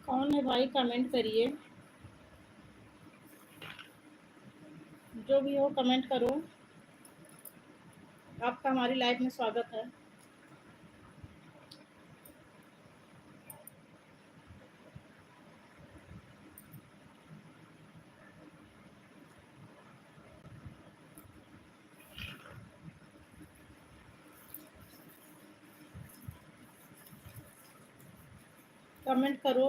कौन है भाई, कमेंट करिए। जो भी हो कमेंट करो। आपका हमारी लाइफ में स्वागत है। कमेंट करो।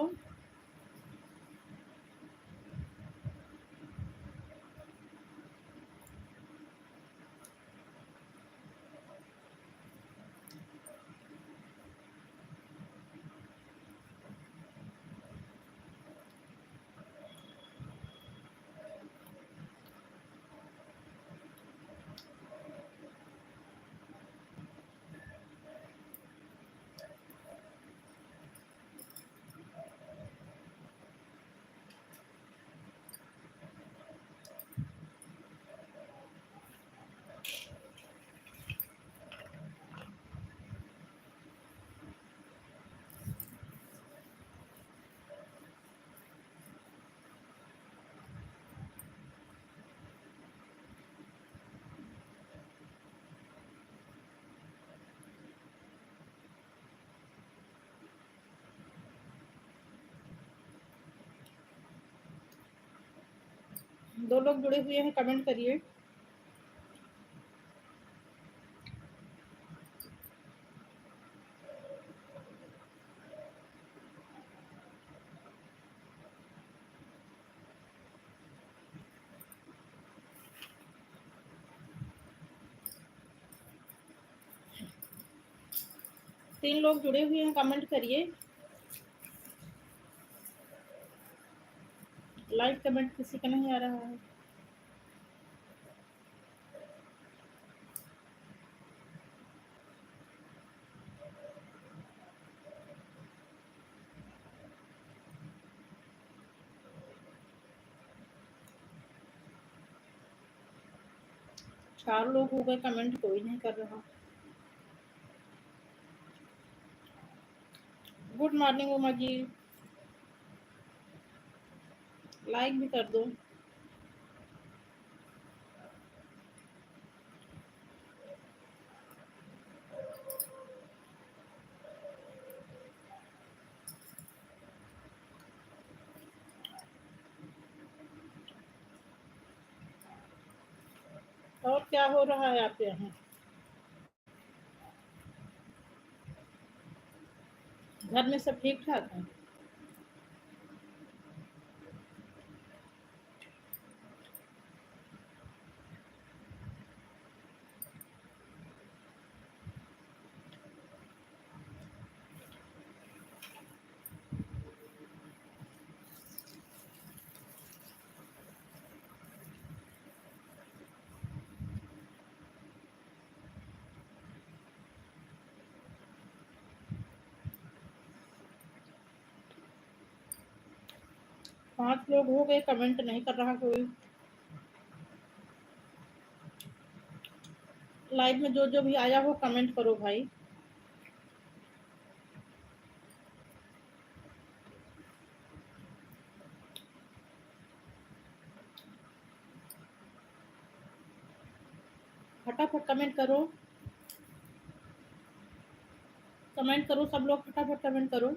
दो लोग जुड़े हुए हैं, कमेंट करिए। तीन लोग जुड़े हुए हैं, कमेंट करिए। लाइक कमेंट किसी का नहीं आ रहा है। चार लोग हो गए, कमेंट कोई नहीं कर रहा। Good morning Uma ji, like भी कर दो। और क्या हो रहा है आपके यहाँ? घर में सब ठीक ठाक है? पांच लोग हो गए, कमेंट नहीं कर रहा कोई। लाइव में जो जो भी आया हो कमेंट करो भाई। फटाफट कमेंट करो। कमेंट करो सब लोग, फटाफट कमेंट करो।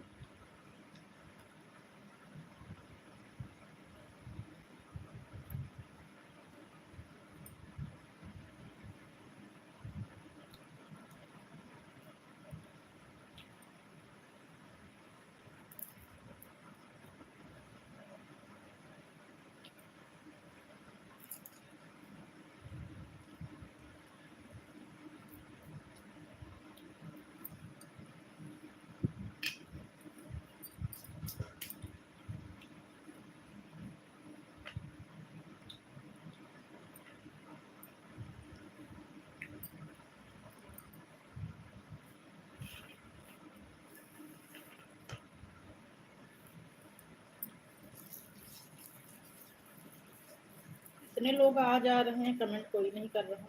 इतने लोग आ जा रहे हैं, कमेंट कोई नहीं कर रहा।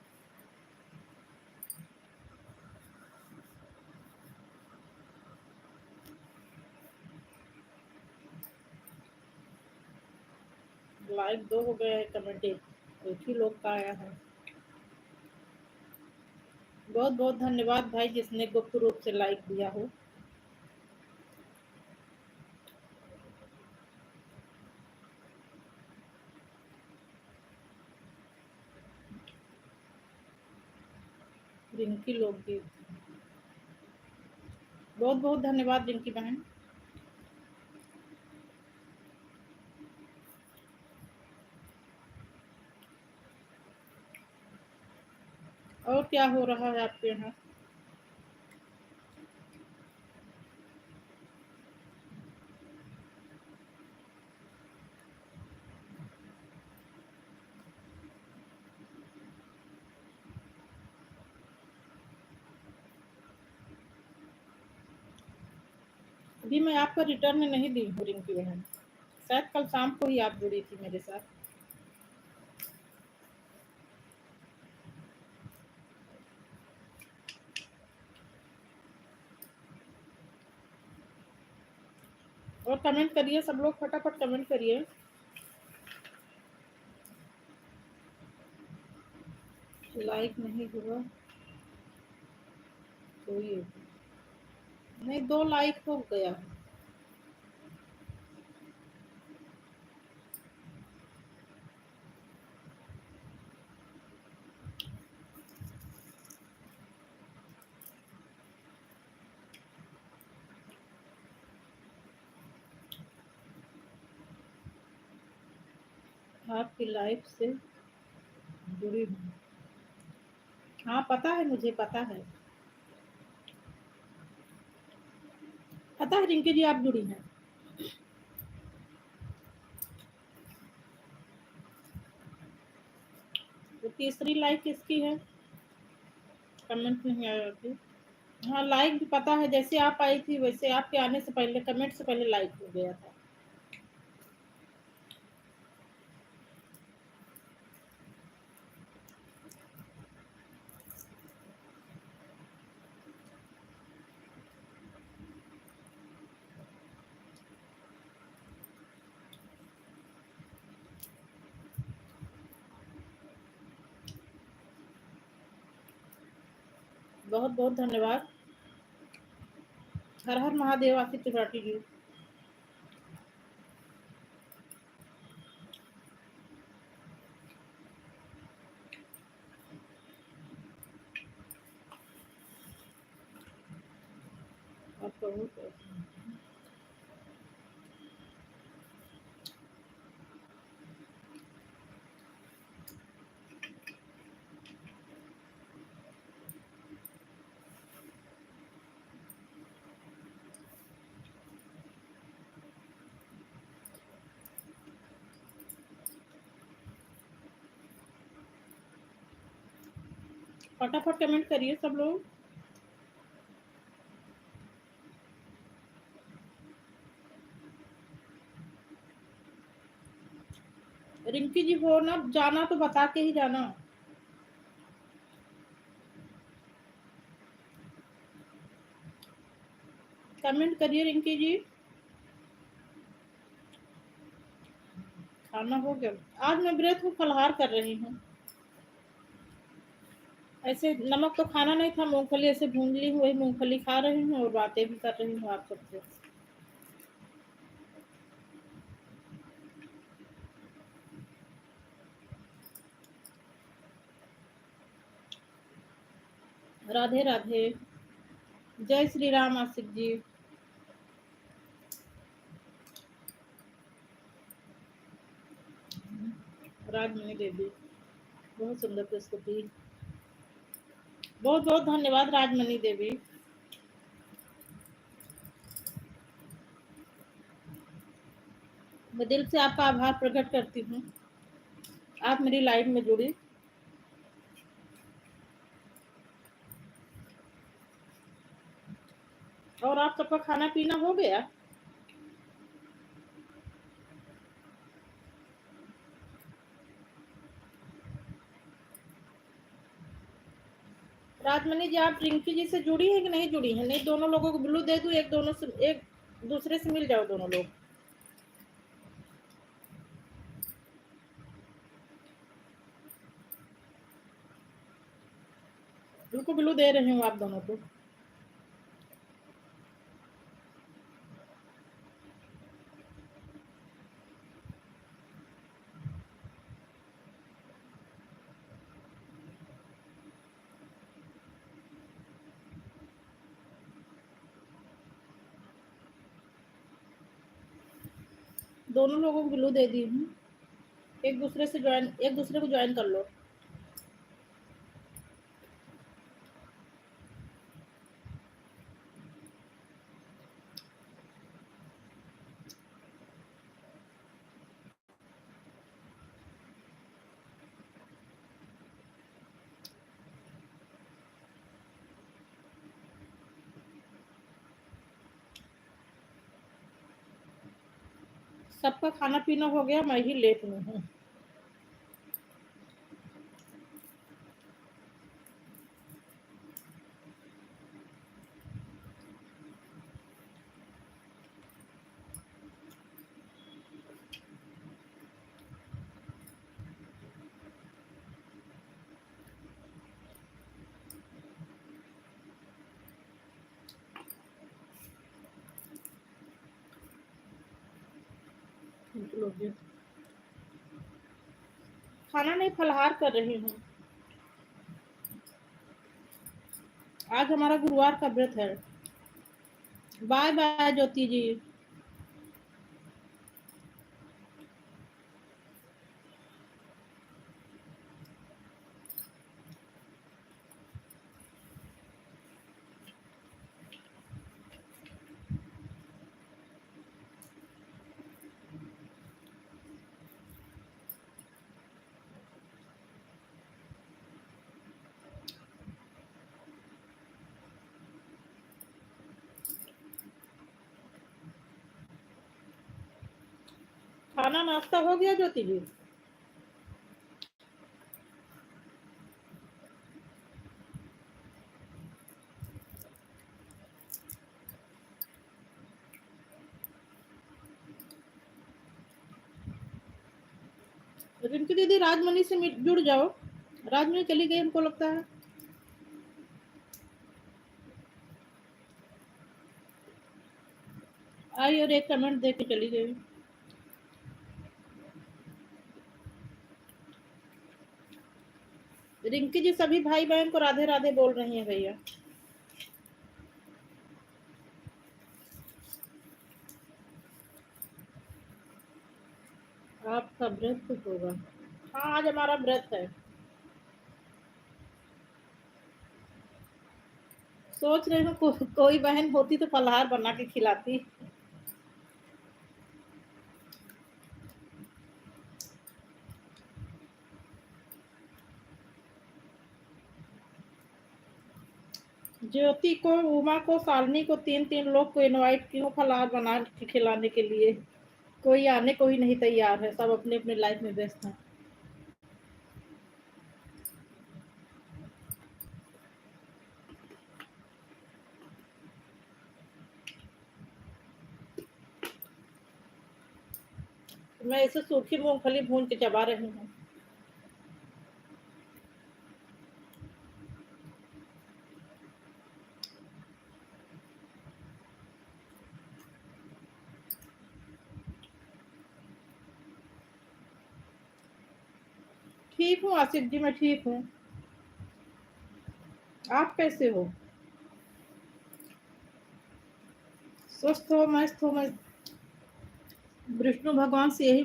लाइक 2 हो गए हैं, कमेंट एक ही लोग का आया है। बहुत बहुत धन्यवाद भाई जिसने गुप्त रूप से लाइक दिया हो। रिंकी लोकगीत, बहुत बहुत धन्यवाद रिंकी बहन। और क्या हो रहा है आपके यहाँ? अभी मैं आपका रिटर्न में नहीं दी हूँ रिंकी बहन, शायद कल शाम को ही आप जुड़ी थी मेरे साथ। और कमेंट करिए सब लोग, फटाफट कमेंट करिए। लाइक नहीं हुआ तो ये नहीं, 2 लाइक हो गया। आपकी लाइफ से जुड़ी हूँ। हाँ पता है, मुझे पता है, पता है रिंकी जी आप जुड़ी हैं। तो तीसरी लाइक किसकी है? कमेंट नहीं आया अभी। हाँ लाइक भी पता है, जैसे आप आई थी वैसे आपके आने से पहले, कमेंट से पहले लाइक हो गया था। बहुत बहुत धन्यवाद। हर हर महादेव आशीष त्रिपाठी जी। आप कहूँ तो फटाफट कमेंट करिए सब लोग। रिंकी जी हो ना जाना तो बता के ही जाना। कमेंट करिए रिंकी जी। खाना हो गया? आज मैं व्रत हूँ, फलाहार कर रही हूँ। ऐसे नमक तो खाना नहीं था, मूंगफली ऐसे भून ली हूँ, वही मूंगफली खा रही हूँ और बातें भी कर रही हूँ आप सबसे। राधे राधे। जय श्री राम आशिक जी। राजमणि देवी, बहुत सुंदर प्रस्तुति। बहुत बहुत धन्यवाद राजमणि देवी। मैं दिल से आपका आभार प्रकट करती हूँ, आप मेरी लाइफ में जुड़ी। और आप सबका खाना पीना हो गया? राजमणि जी आप रिंकी जी से जुड़ी है कि नहीं जुड़ी है? नहीं, दोनों लोगों को ब्लू दे दूं, एक दोनों से, एक दूसरे से मिल जाओ दोनों लोग। बिल्कुल बिल्लू दे रही हूँ आप दोनों को। दोनों लोगों को बिल्लू दे दी हूँ। एक दूसरे को ज्वाइन कर लो। सबका खाना पीना हो गया, मैं ही लेट में हूँ। खाना नहीं, फलाहार कर रही हूँ। आज हमारा गुरुवार का व्रत है। बाय बाय ज्योति जी। खाना नाश्ता हो गया ज्योति जी? रिंकी दीदी राजमणि से जुड़ जाओ। राजमणि चली गई हमको लगता है। आई और एक कमेंट दे के चली गई। रिंकी जी सभी भाई बहन को राधे राधे बोल रही हैं भैया। आपका व्रत होगा? हाँ, आज हमारा व्रत है। सोच रही हूँ कोई बहन होती तो फलाहार बना के खिलाती। ज्योति को, उमा को, शालिनी को, तीन तीन लोग को इनवाइट क्यों फलाहार बना के खिलाने के लिए। कोई आने को ही नहीं तैयार है, सब अपने अपने लाइफ में व्यस्त हैं। मैं इसे सूखी मूंगफली भून के चबा रही हूँ। ठीक हूँ आसिफ जी, मैं ठीक हूँ। आप कैसे हो? स्वस्थ हो, मस्त हो। मैं विष्णु भगवान से यही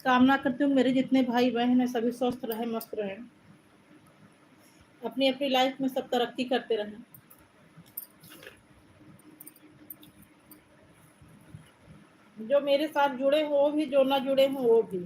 कामना करती हूँ, मेरे जितने भाई बहन हैं सभी स्वस्थ रहे, मस्त रहे, अपनी अपनी लाइफ में सब तरक्की करते रहें। जो मेरे साथ जुड़े हो वो भी, जो ना जुड़े हो वो भी।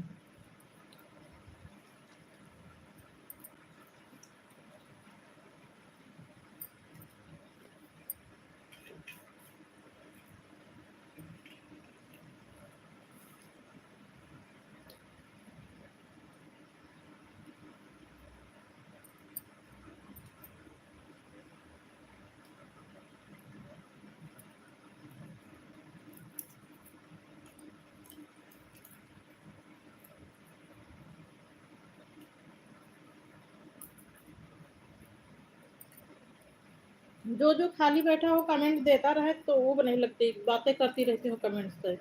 जो जो खाली बैठा हो कमेंट देता रहे तो वो नहीं लगती, बातें करती रहती हो कमेंट से।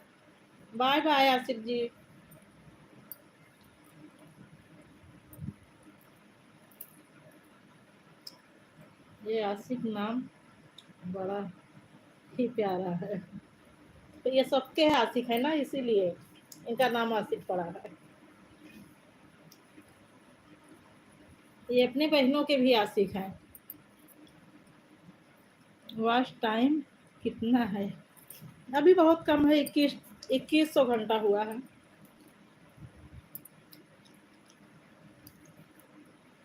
बाय बाय आसिफ जी। ये आसिफ नाम बड़ा ही प्यारा है। तो ये सबके है आसिफ है ना, इसीलिए इनका नाम आसिफ पड़ा है। ये अपने बहनों के भी आसिफ हैं। वॉच टाइम कितना है? अभी बहुत कम है, 2100 घंटा हुआ है।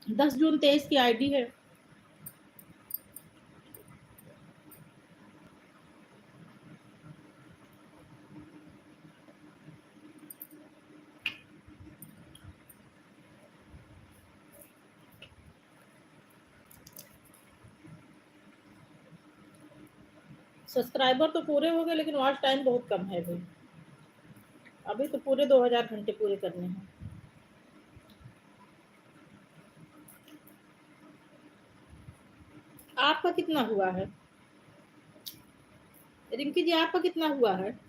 10 जून 23 की आईडी है। सब्सक्राइबर तो पूरे हो गए लेकिन वॉच टाइम बहुत कम है अभी। अभी तो पूरे 2000 घंटे पूरे करने हैं। आपका कितना हुआ है रिंकी जी? आपका कितना हुआ है?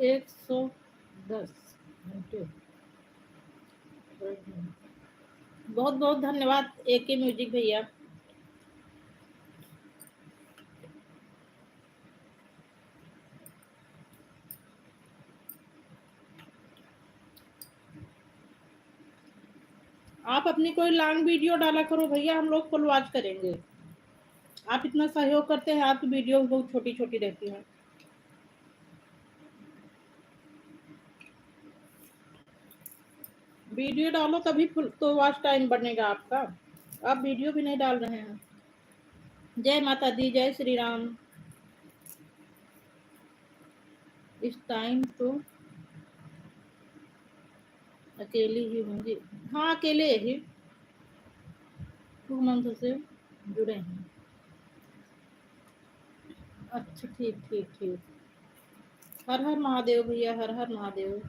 एक 110 घंटे। बहुत बहुत धन्यवाद AK म्यूजिक भैया। आप अपनी कोई लॉन्ग वीडियो डाला करो भैया, हम लोग फुल वॉच करेंगे। आप इतना सहयोग करते हैं, आपकी वीडियो बहुत छोटी छोटी रहती है। वीडियो डालो तभी फुल तो वॉच टाइम बनेगा आपका। आप वीडियो भी नहीं डाल रहे हैं। जय माता दी, जय श्री राम। इस टाइम तो अकेली ही होंगी। हाँ अकेले ही 2 मंथ से जुड़े हैं। अच्छा ठीक ठीक ठीक। हर हर महादेव भैया, हर हर महादेव।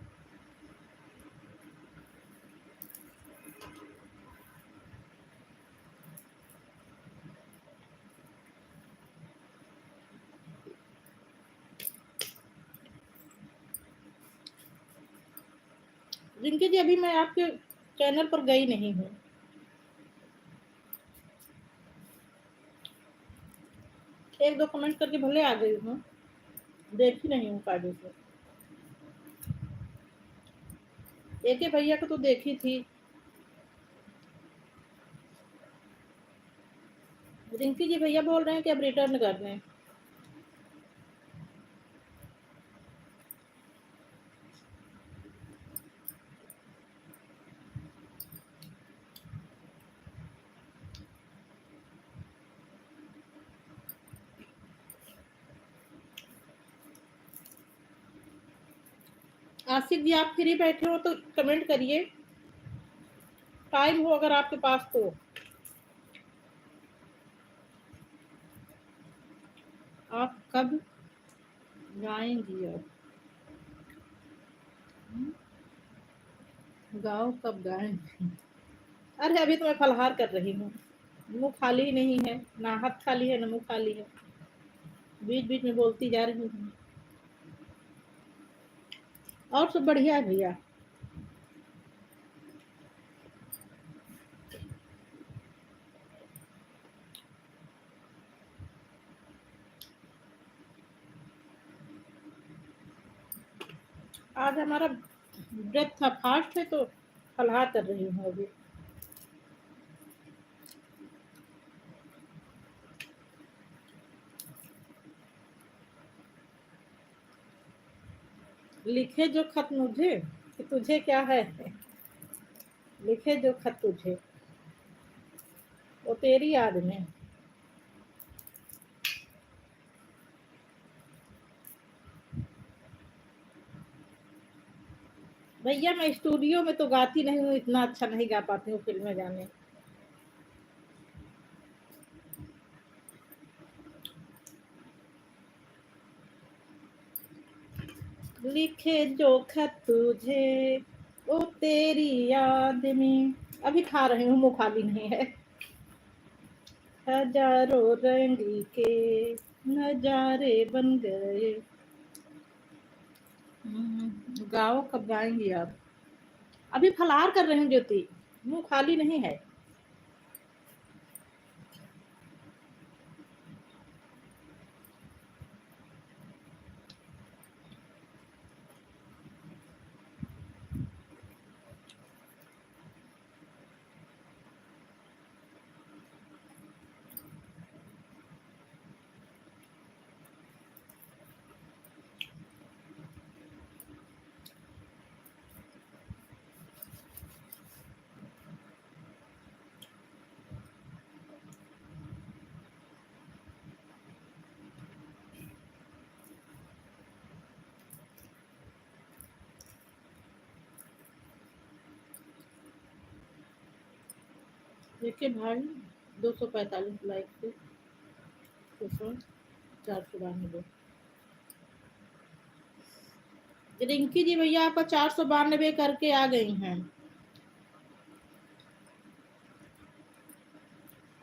रिंकी जी अभी मैं आपके चैनल पर गई नहीं हूँ। एक दो कमेंट करके भले आ गई हूँ, देखी नहीं हूँ कायदे से। AK भैया को तो देखी थी। रिंकी जी भैया बोल रहे हैं कि अब रिटर्न कर रहे हैं। आसिफ जी आप फ्री बैठे हो तो कमेंट करिए, टाइम हो अगर आपके पास तो। आप कब गाएंगी? अब गाओ कब गाएंगी? अरे अभी तो मैं फलहार कर रही हूँ। मुंह खाली नहीं है, ना हाथ खाली है ना मुंह खाली है। बीच बीच में बोलती जा रही हूँ। और सब बढ़िया है भैया। आज हमारा व्रत था, फास्ट है तो फलहार कर रही हूँ अभी। लिखे जो खत मुझे कि तुझे क्या है, लिखे जो खत तुझे वो तेरी याद में। भैया मैं स्टूडियो में तो गाती नहीं हूँ, इतना अच्छा नहीं गा पाती हूँ फिल्म में गाने। लिखे जो खत तुझे ओ तेरी याद में, अभी खा रही हूँ, मुंह खाली नहीं है। हजारों रंग के नजारे बन गए। गाओ, कब गाएंगी आप? अभी फलाहार कर रही हूँ ज्योति, मुंह खाली नहीं है। देखिए भाई, 245 लाइक पे 492। रिंकी जी भैया आपका 492 करके आ गई हैं।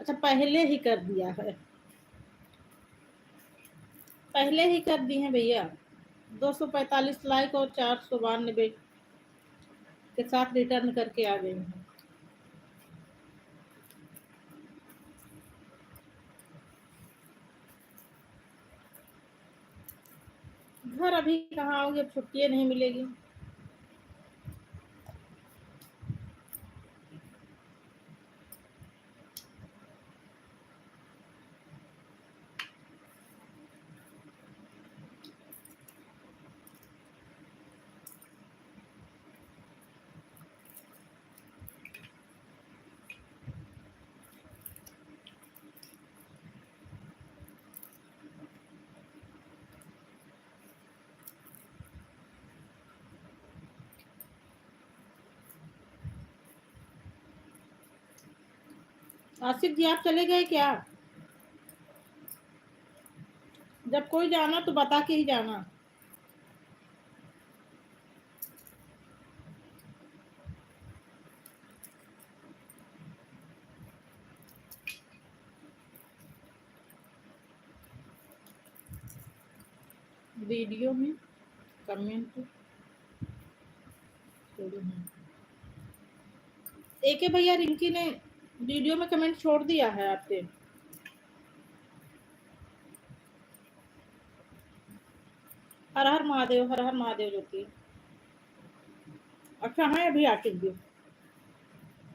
अच्छा, पहले ही कर दिया है, पहले ही कर दी हैं भैया। 245 लाइक और 492 के साथ रिटर्न करके आ गई हैं। घर अभी कहाँ आओगे, अब छुट्टियाँ नहीं मिलेगी। आसिफ जी आप चले गए क्या? जब कोई जाना तो बता के ही जाना। वीडियो में कमेंट छोड़ो हैं। एक भैया रिंकी ने वीडियो में कमेंट छोड़ दिया है आपके। हर हर महादेव, हर हर महादेव ज्योति। अच्छा है अभी आशिक जी,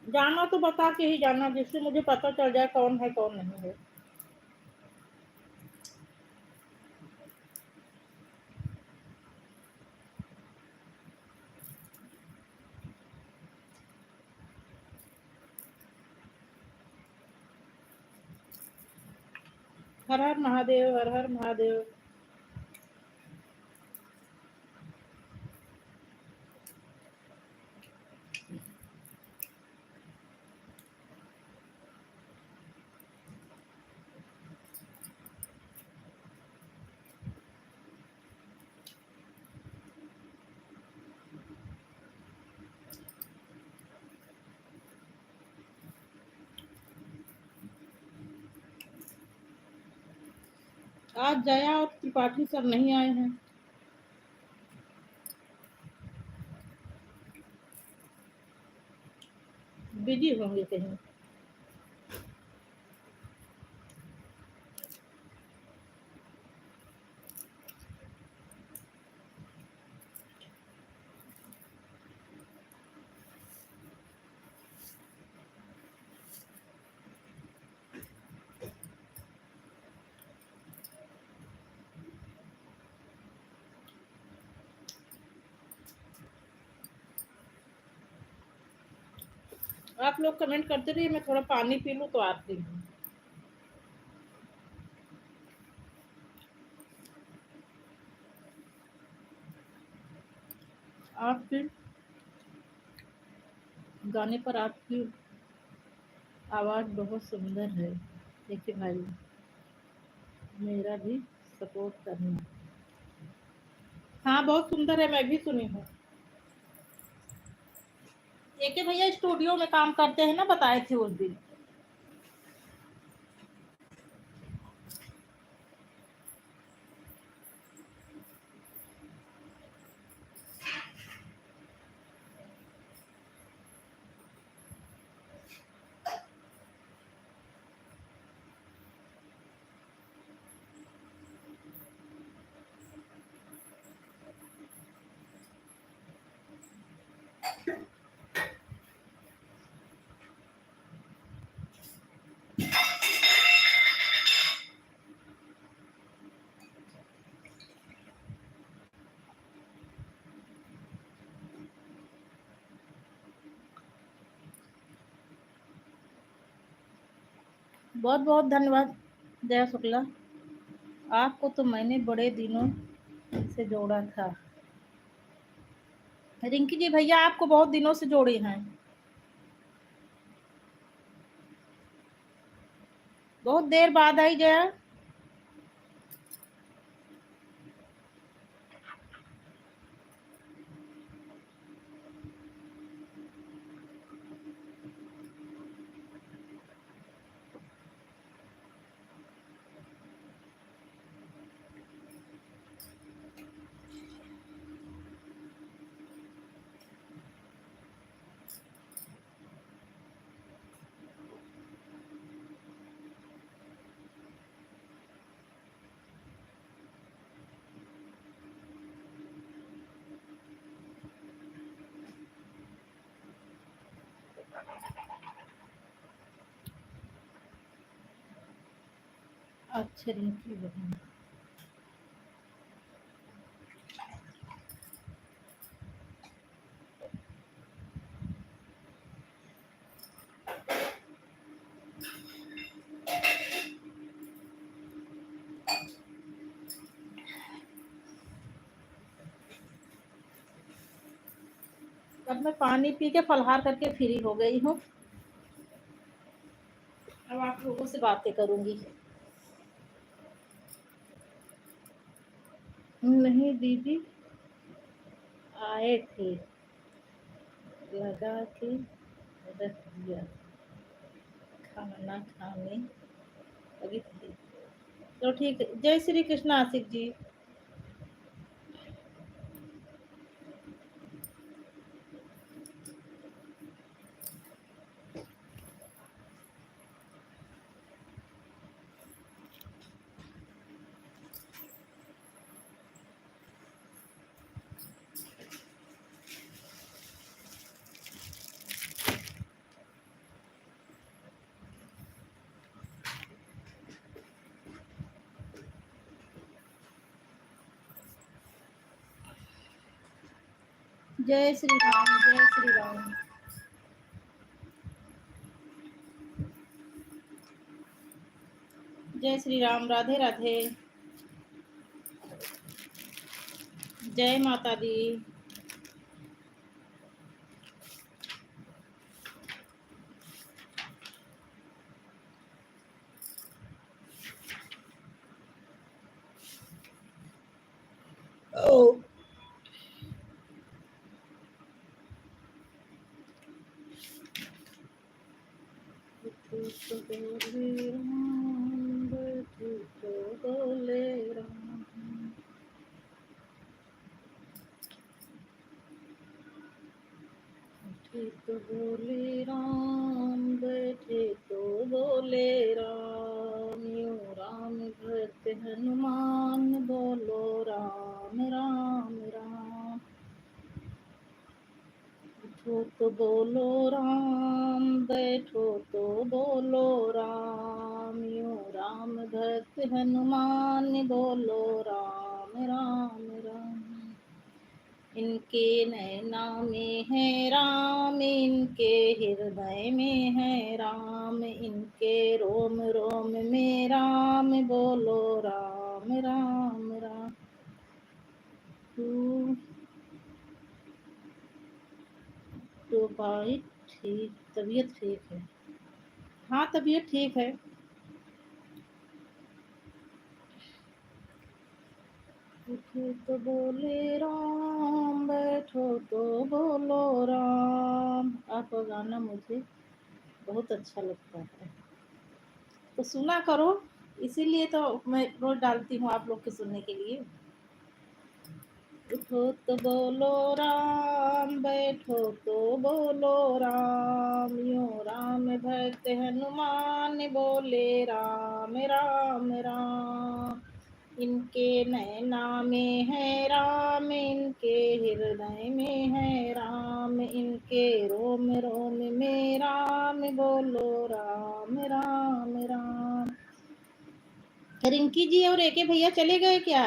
जाना तो बता के ही जाना, जिससे मुझे पता चल जाए कौन है कौन नहीं है। हर हर महादेव, हर हर महादेव। आज जया और त्रिपाठी सर नहीं आए हैं। बिजी होंगे कहीं। आप लोग कमेंट करते रहिए, मैं थोड़ा पानी पी लूं तो आती हूँ। आप फिर गाने पर आपकी आवाज़ बहुत सुंदर है। देखिए भाई, मेरा भी सपोर्ट करना। हाँ, बहुत सुंदर है, मैं भी सुनी हूँ। एके भैया स्टूडियो में काम करते हैं ना, बताए थे उस दिन। बहुत बहुत धन्यवाद जया शुक्ला, आपको तो मैंने बड़े दिनों से जोड़ा था। रिंकी जी भैया आपको बहुत दिनों से जोड़े हैं, बहुत देर बाद आई जया। अच्छा रिंकी बहन, अब मैं पानी पी के फलाहार करके फ्री हो गई हूँ। अब आप लोगों से बातें करूंगी। नहीं दीदी, आए थे, लगा के रख दिया, खाना खाने लगी थी। तो ठीक है, जय श्री कृष्ण आशिक जी। जय श्री राम, जय श्री राम। जय श्री राम, राधे राधे। जय माता दी। ओ तो बोले राम, बैठे तो बोले राम, यूं राम भक्त हनुमान, बोलो राम राम राम। उठो तो बोलो राम, बैठो तो बोलो राम, यूं राम भक्त हनुमान, बोलो राम राम राम। इनके नैना में है राम, इनके हृदय में है राम, इनके रोम रोम में राम, बोलो राम राम राम। तू तो बैठे ठीक, तबीयत ठीक है। हाँ, तबीयत ठीक है। उठो तो बोले राम, बैठो तो बोलो राम। आपका गाना मुझे बहुत अच्छा लगता है, तो सुना करो। इसीलिए तो मैं रोज डालती हूँ आप लोग के सुनने के लिए। उठो तो बोलो राम, बैठो तो बोलो राम, यूं राम भक्त हनुमान बोले राम राम राम। इनके नैना में है राम, इनके हृदय में है राम, इनके रोम रोम में राम, बोलो राम राम राम। रिंकी जी और एके भैया चले गए क्या?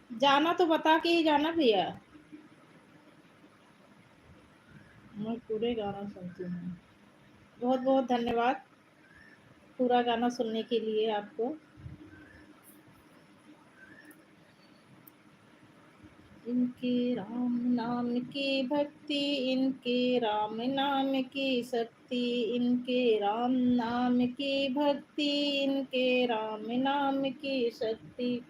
जाना तो बता के ही जाना भैया। मैं पूरे गाना सुनती हूँ। बहुत बहुत धन्यवाद पूरा गाना सुनने के लिए आपको। इनके राम नाम की भक्ति, इनके राम नाम की शक्ति, इनके राम नाम की भक्ति, इनके राम नाम की शक्ति,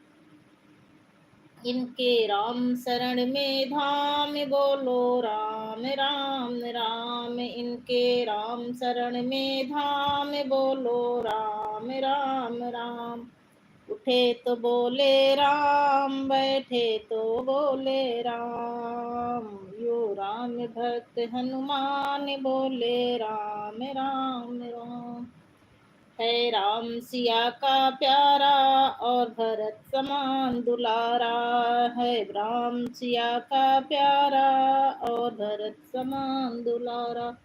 इनके राम शरण में धाम, बोलो राम राम राम, इनके राम शरण में धाम, बोलो राम राम राम। उठे तो बोले राम, बैठे तो बोले राम, यो राम भक्त हनुमान बोले राम राम राम। है राम सिया का प्यारा, और भरत समान दुलारा, है राम सिया का प्यारा, और भरत समान दुलारा।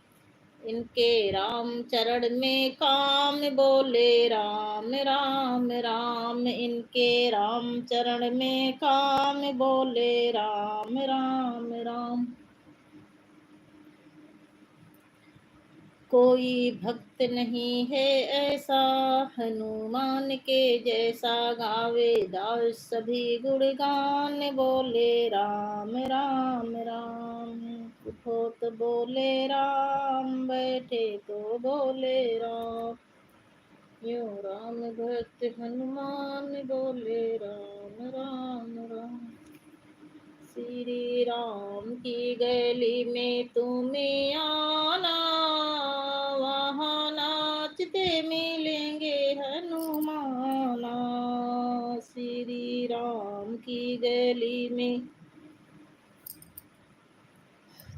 इनके राम चरण में काम, बोले राम राम राम, इनके राम चरण में काम, बोले राम राम राम। कोई भक्त नहीं है ऐसा हनुमान के जैसा, गावे दास सभी गुणगान, बोले राम राम राम। उठो तो बोले राम, बैठे तो बोले राम, यो राम भक्त हनुमान बोले राम राम राम। श्री राम की गली में तुम्हें आना, वहाँ नाचते मिलेंगे हनुमाना। श्री राम की गली में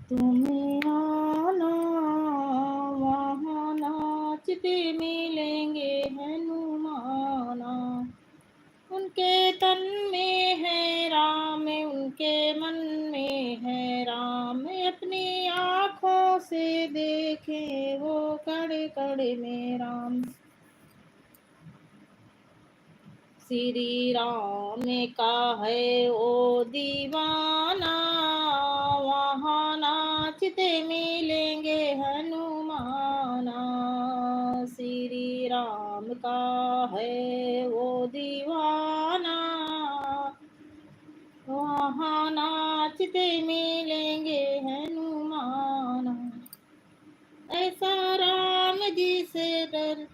तुम्हें आना, वहाँ नाचते मिलेंगे हनुमाना। उनके तन में है राम, उनके मन में है राम, अपनी आँखों से देखे वो कड़ कड़ में राम। श्री राम का है ओ दीवाना, वहाँ नाचते मिलेंगे हनुमाना। श्री राम का है वो दीवाना, वहाँ नाचते मिलेंगे हनुमाना। ऐसा राम जी से डर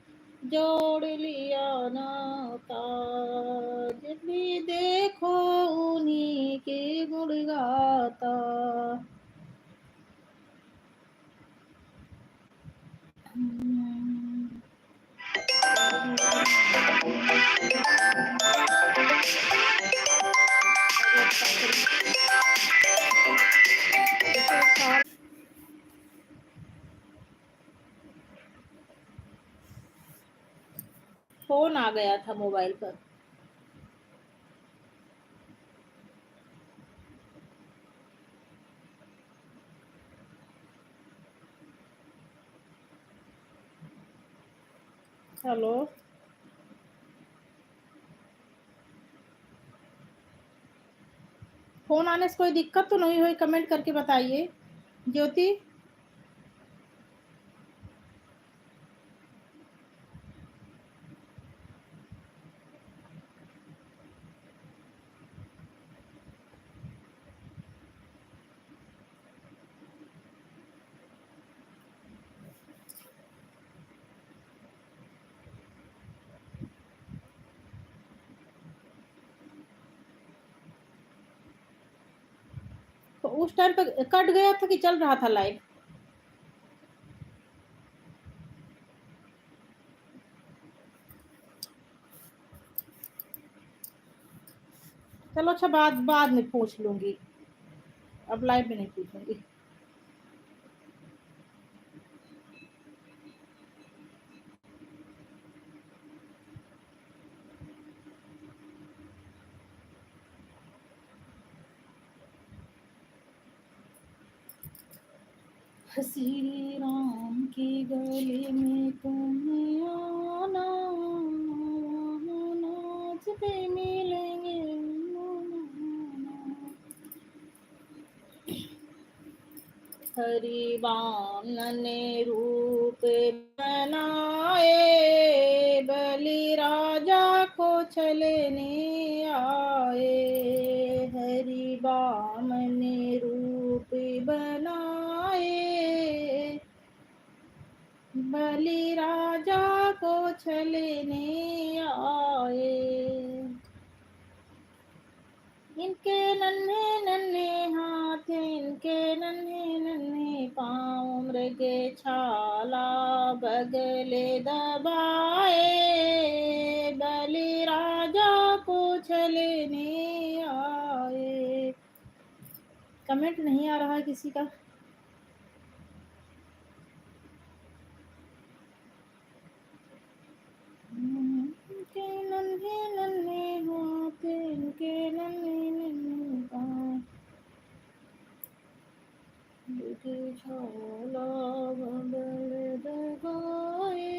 जोड़ लिया नाता, जब भी देखो उन्हीं के गुण गाता। फोन आ गया था मोबाइल पर। हेलो, फोन आने से कोई दिक्कत तो नहीं हुई? कमेंट करके बताइए। ज्योति, उस टाइम पे कट गया था कि चल रहा था लाइव? चलो अच्छा, बाद बाद में पूछ लूंगी, अब लाइव में नहीं पूछूंगी। श्री राम की गली में तुम्हें आना, वहाँ नाच पे मिलेंगे हरि बामन ने रूप बनाए, बलि राजा को छलने आए। हरि बामन ने रूप बनाए, बलि राजा को छलने आए। इनके नन्हे नन्हे हाथ, इनके नन्हे नन्हे पाँव, मृग छाला बगले दबाए, बलि राजा को छलने आए। कमेंट नहीं आ रहा है किसी का। इनके नन्हे नन्हे हाथ, इनके नन्हे नन्हे पाँव, मृग छाला बगले दबाए,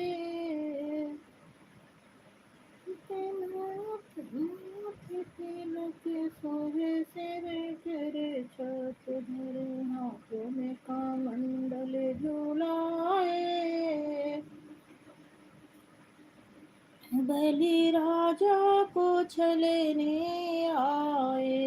तिलक सोहे सिर करे, छत धरे हाथों में कमंडल झुलाए, बलि राजा को छलने आए।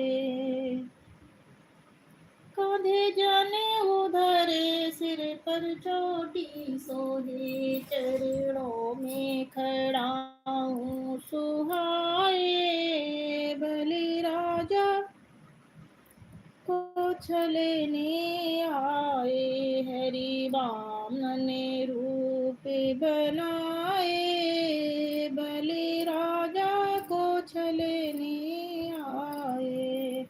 कांधे जाने उधरे, सिर पर चोटी सोहे, चरणों में खड़ा हूँ सुहाए, बलि राजा को छलने आए। हरि बामन ने रूप बनाए, बलि राजा को छलने आए।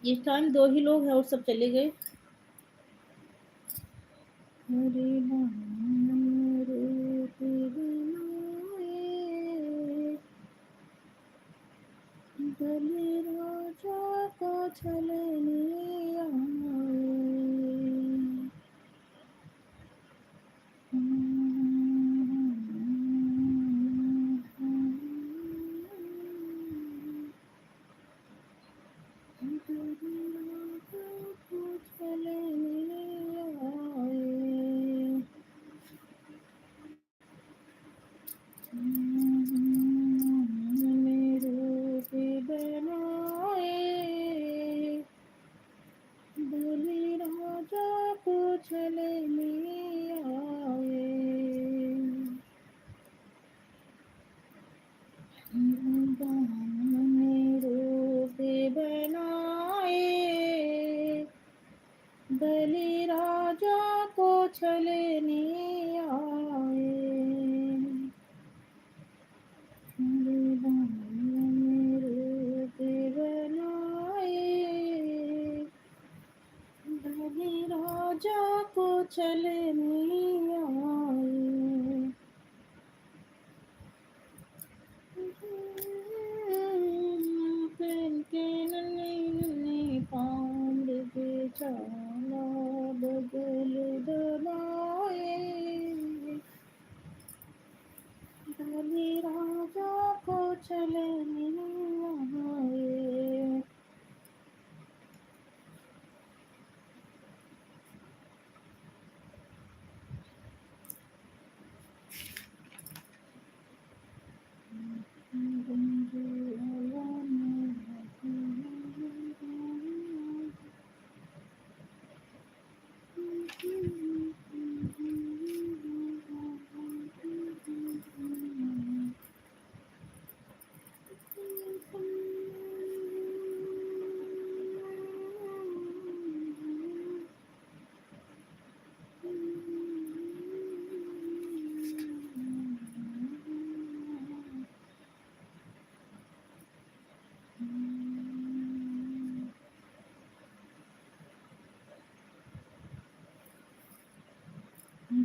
इस टाइम 2 ही लोग हैं और सब चले गए। हरि बामन ने रूप बनाए, बलि राजा को छलने आए। बलि राजा को छलने आए।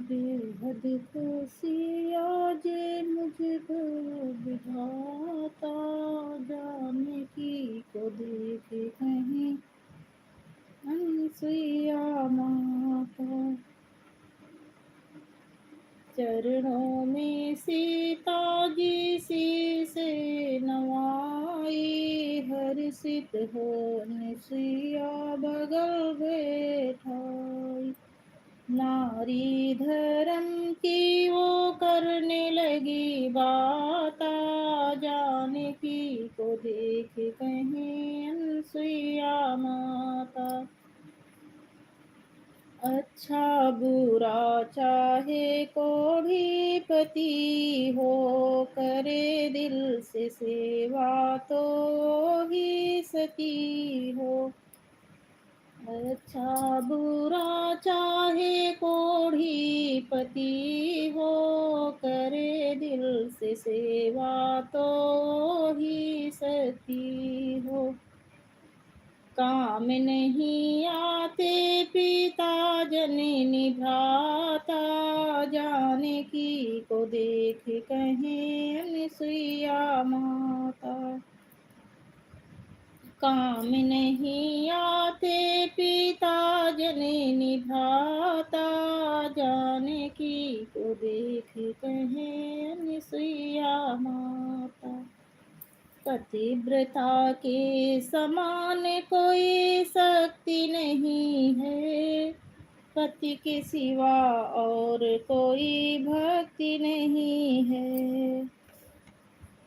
बेहद खुशी आज मुझको विधाता, जाने की को देखे कहीं अनसुईया माता। चरणों में सीता जी से नवाई, हर्षित हो निसिया बगल बैठाई। नारी धर्म की वो करने लगी बाता, जाने की को देख कहीं अनसुईया माता। अच्छा बुरा चाहे कोढ़ी पति हो, करे दिल से सेवा तो ही सती हो। अच्छा बुरा चाहे कोढ़ी पति हो, करे दिल से सेवा तो ही सती हो। काम नहीं आते पिता जननी भ्राता, जाने की को देख कहें अनसुईया माता। काम नहीं आते पिता जननी भ्राता, जाने की को देख कहें अनसुईया माता। पतिव्रता के समान कोई शक्ति नहीं है, पति के सिवा और कोई भक्ति नहीं है।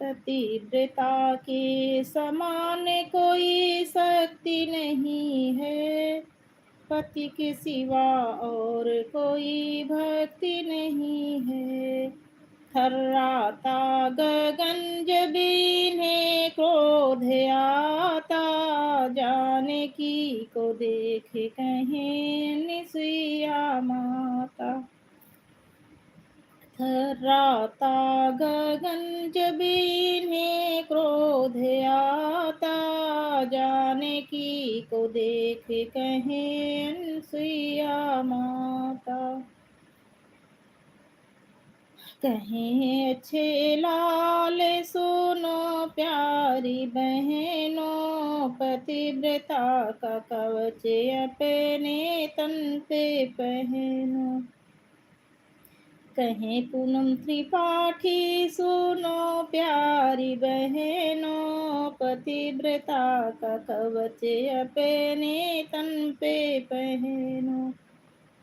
पतिव्रता के समान कोई शक्ति नहीं है, पति के सिवा और कोई भक्ति नहीं है। थर्राता गगन जब इन्हें क्रोध आता, जाने की को देख कहें निसिया माता। थर्राता गगन जब इन्हें क्रोध आता, जाने की को देख कहें अनसुईया माता। कहें अच्छे लाल सुनो प्यारी बहनों, पतिव्रता का कवच अपने तन पे पहनो। कहें पूनम त्रिपाठी सुनो प्यारी बहनों, पतिव्रता का कवच अपने तन पे पहनो।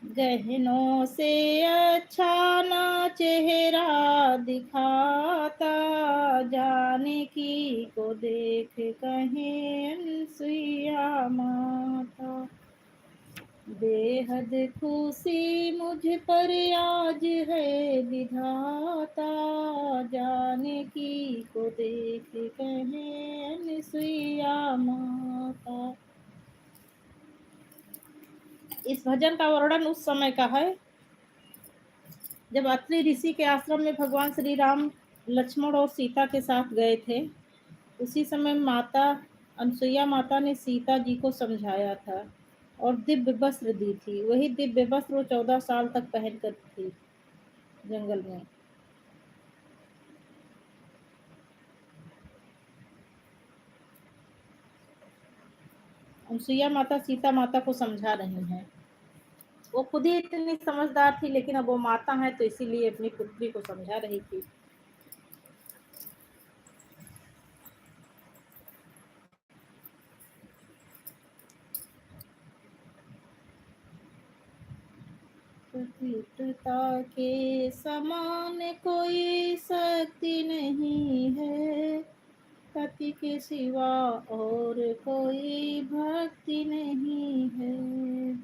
गहनों से अच्छा ना चेहरा दिखाता, जाने की को देख कहें अनसुईया माता। बेहद खुशी मुझ पर आज है विधाता, जाने की को देख कहें अनसुईया माता। इस भजन का वर्णन उस समय का है जब अत्रि ऋषि के आश्रम में भगवान श्री राम लक्ष्मण और सीता के साथ गए थे। उसी समय माता अनसुईया माता ने सीता जी को समझाया था और दिव्य वस्त्र दी थी। वही दिव्य वस्त्र वो 14 साल तक पहन कर थी जंगल में। अनसुईया माता सीता माता को समझा रही हैं। वो खुद ही इतनी समझदार थी, लेकिन अब वो माता है तो इसीलिए अपनी पुत्री को समझा रही थी। पतिव्रता के समान कोई शक्ति नहीं है, पति के सिवा और कोई भक्ति नहीं है।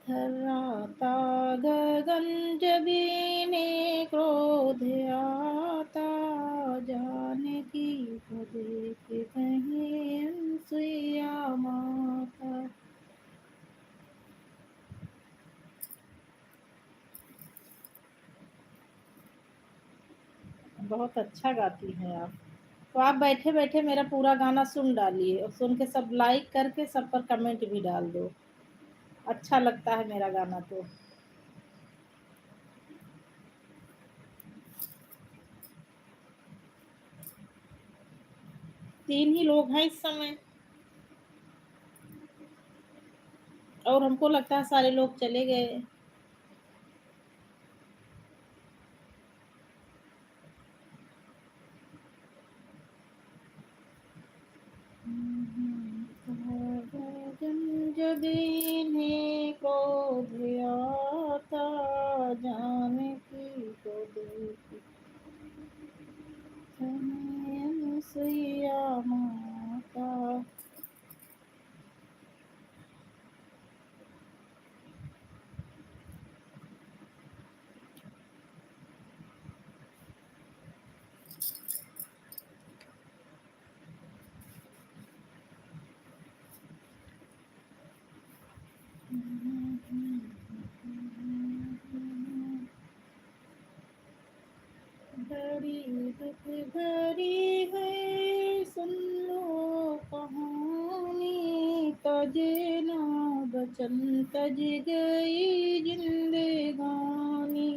थर्राता गगन जब इन्हें क्रोध आता, जाने की को देख कहें अनसुईया माता। बहुत अच्छा गाती हैं आप। तो आप बैठे बैठे मेरा पूरा गाना सुन डालिए और सुन के सब लाइक करके सब पर कमेंट भी डाल दो। अच्छा लगता है मेरा गाना तो। 3 ही लोग हैं इस समय, और हमको लगता है सारे लोग चले गए। जब इन्हें क्रोध आता, जानकी को देखी अनुसुईया माता। बड़ी दुख भरी है, सुन लो कहानी, तजे ना बचन तज गई जिंदगानी।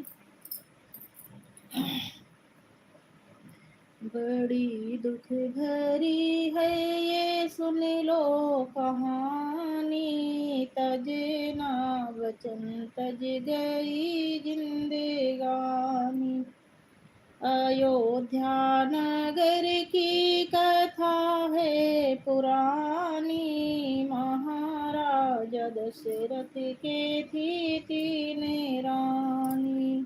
बड़ी दुख भरी है ये, सुन लो कहानी, तजे ना बचन तज गई जिंदगानी। अयोध्या नगर की कथा है पुरानी, महाराज दशरथ के थी 3 रानी।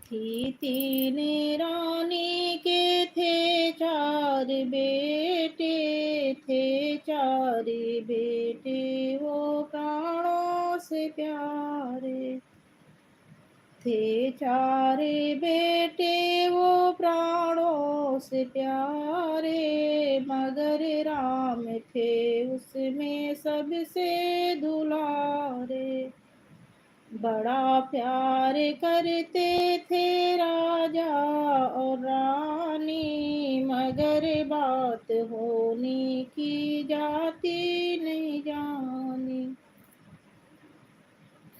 थी 3 रानी के थे 4 बेटे, थे 4 बेटे वो प्राणों से प्यारे। थे 4 बेटे वो प्राणों से प्यारे, मगर राम थे उसमें सबसे दुलारे। बड़ा प्यार करते थे राजा और रानी, मगर बात होने की जाती नहीं जानी।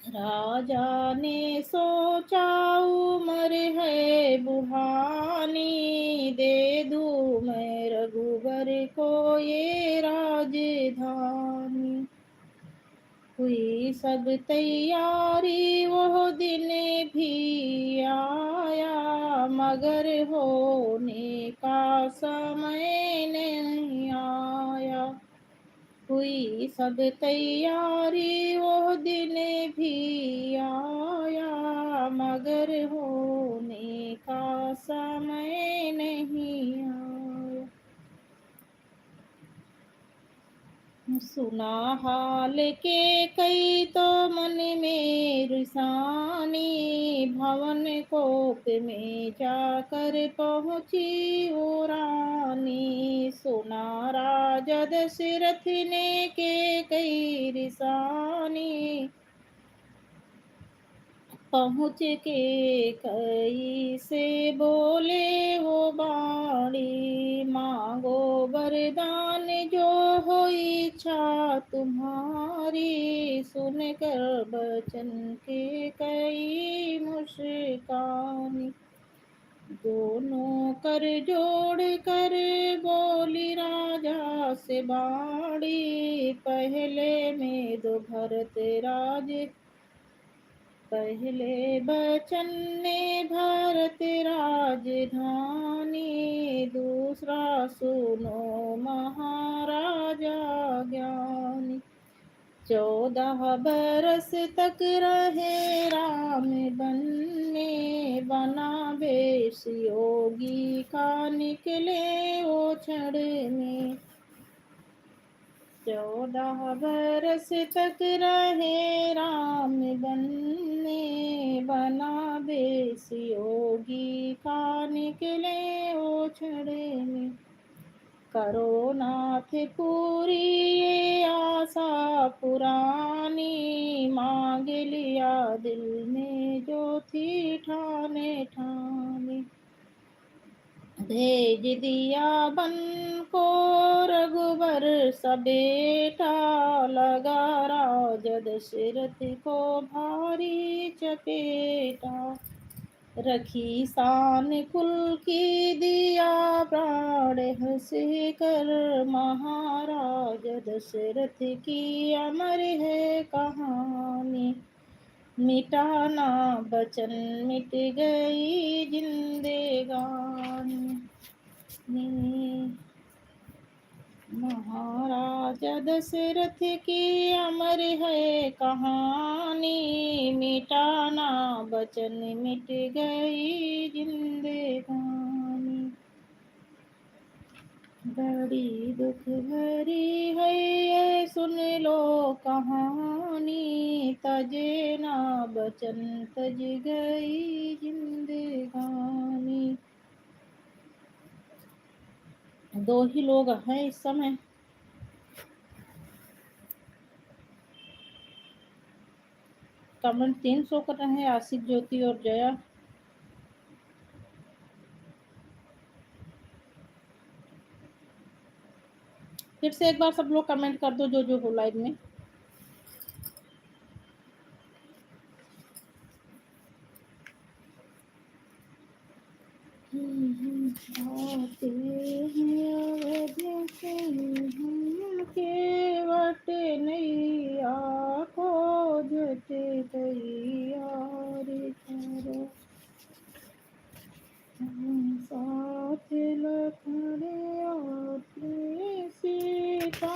राजा ने सोचा उम्र है बुढ़ानी, दे दूं मैं रघुबर को ये राजधानी। हुई सब तैयारी, वो दिन भी आया, मगर होने का समय नहीं आया। हुई सब तैयारी, वो दिन भी आया, मगर होने का समय नहीं आया। सुना हाल के कई तो मन में रुसानी, भवन कोप में जाकर पहुँची वो रानी। सुना राजा दशरथ ने के कई रिसानी, पहुँच के कई से बोले वो बाणी, मांगो वरदान जो हो इच्छा तुम्हारी। सुनकर बचन के कई मुस्कानी, दोनों कर जोड़ कर बोली राजा से बाणी, पहले में दो भरत राज, पहले बचन ने भरत राजधानी, दूसरा सुनो महाराजा ज्ञानी। 14 बरस तक रहे राम बन में, बना बेश योगी का निकले वो क्षण में। 14 बरस तक रहे राम बन में, बना बेश योगी का निकले वो क्षण में। करो नाथ पूरी ये आशा पुरानी, मांग लिया दिल में जो थी ठाने ठाने। भेज दिया बन को रघुबर सा बेटा, लगा राजा दशरथ को भारी चपेटा। रखी शान कुल की, दिया प्राण हंसे कर, महाराज दशरथ की अमर है कहानी। मिटाना बचन मिट गई जिंदगानी। महाराज दशरथ की अमर है कहानी, मिटाना बचन मिट गई जिंदगानी। बड़ी दुख भरी है ये सुन लो कहानी, तजे ना बचन तज गई जिंदगानी। दो ही लोग हैं इस समय। कमेंट 300 कर रहे हैं, आशिक, ज्योति और जया। फिर से एक बार सब लोग कमेंट कर दो, जो जो हो लाइव में। आते हैं अवध से के वट नैया, खोजते तैयार करो। साथ लखन आते सीता,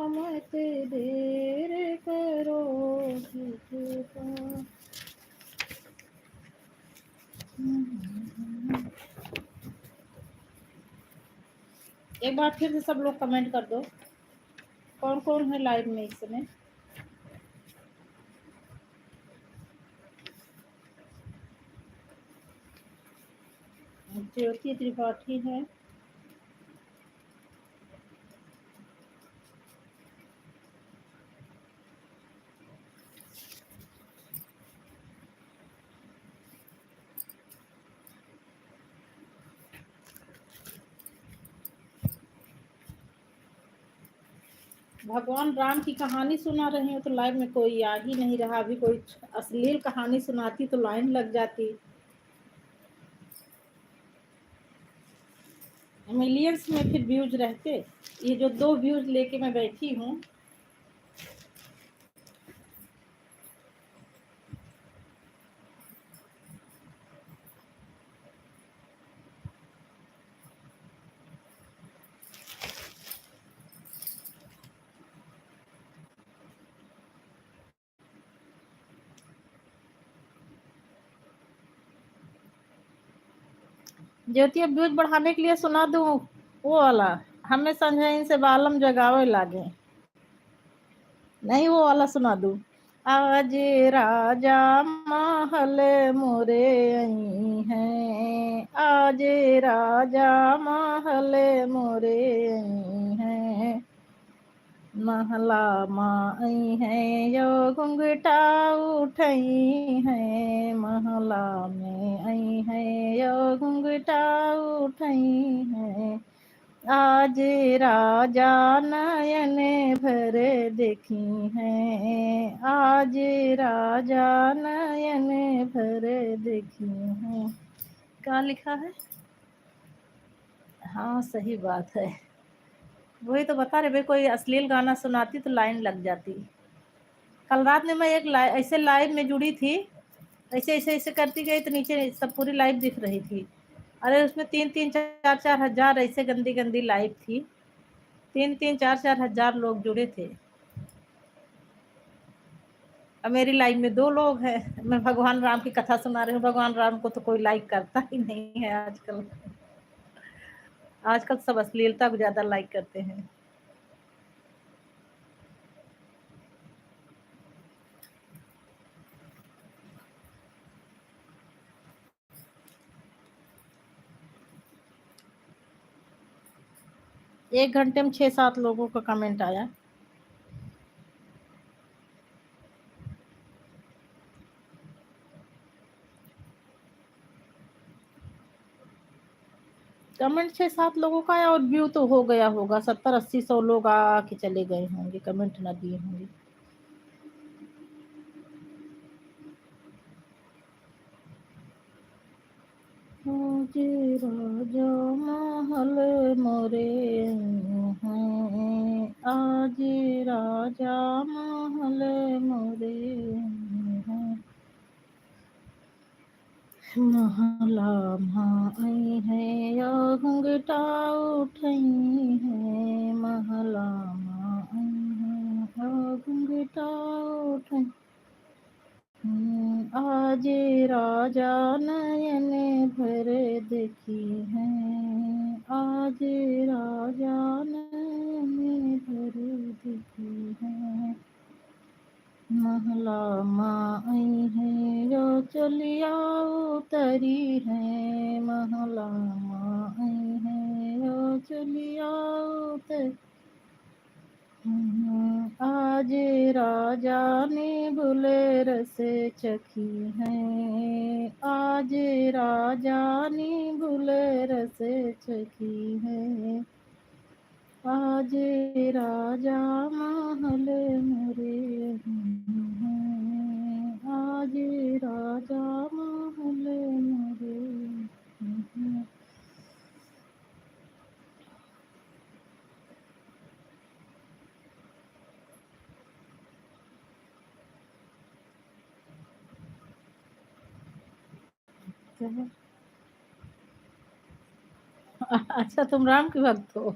मत देर करो सीता। एक बार फिर से सब लोग कमेंट कर दो, कौन कौन है लाइव में इस समय। ज्योति त्रिपाठी है। भगवान राम की कहानी सुना रहे हो तो लाइव में कोई आ ही नहीं रहा। अभी कोई अश्लील कहानी सुनाती तो लाइन लग जाती, मिलियंस में फिर व्यूज रहते। ये जो 2 व्यूज लेके मैं बैठी हूँ, ज्योति अब व्यूज बढ़ाने के लिए सुना दूं वो वाला, हमें समझाइन से बालम जगावे लागे। नहीं, वो वाला सुना दूं। आज राजा महल मोरे आई हैं, आज राजा महल मोरे आई हैं, महला माई है यो घुंघटा उठई है, महला में आई है यो घुंघटा उठई है। आज राजा नयन भर देखी है, आज राजा नयन भर देखी है। क्या लिखा है? हाँ सही बात है, वही तो बता रहे भाई, कोई अश्लील गाना सुनाती तो लाइन लग जाती। कल रात में मैं एक ऐसे लाइव में जुड़ी थी, ऐसे ऐसे ऐसे करती गई तो नीचे सब पूरी लाइव दिख रही थी। अरे उसमें 3-3 4-4 हजार ऐसे गंदी गंदी लाइव थी, 3-3 4-4 हजार लोग जुड़े थे। अब मेरी लाइव में 2 लोग हैं। मैं भगवान राम की कथा सुना रही हूँ, भगवान राम को तो कोई लाइक करता ही नहीं है आजकल। आजकल सब अश्लीलता को ज्यादा लाइक करते हैं। एक घंटे में 6-7 लोगों का कमेंट आया। कमेंट 6-7 लोगों का आया और व्यू तो हो गया होगा 70-80-100 लोग आके चले गए होंगे, कमेंट ना दिए होंगे। आज राजा महल मोरे हैं, आज राजा महल मोरे हैं, महला माई है या घुंघटा उठई है, महला माई है या घुंघटा उठई, आज राजा नयन भर देखी है, आज राजा नयन भर देखी है, महला माई है जो चलिया उतरी है, महला माई है जो चलिया उतरी, आज राजा ने बुलेर से चखी है, आज राजा ने बुलेर से चखी है, आज राजा महल मोरे हैं, आज राजा महल मोरे हैं। अच्छा, तुम राम के भक्त हो।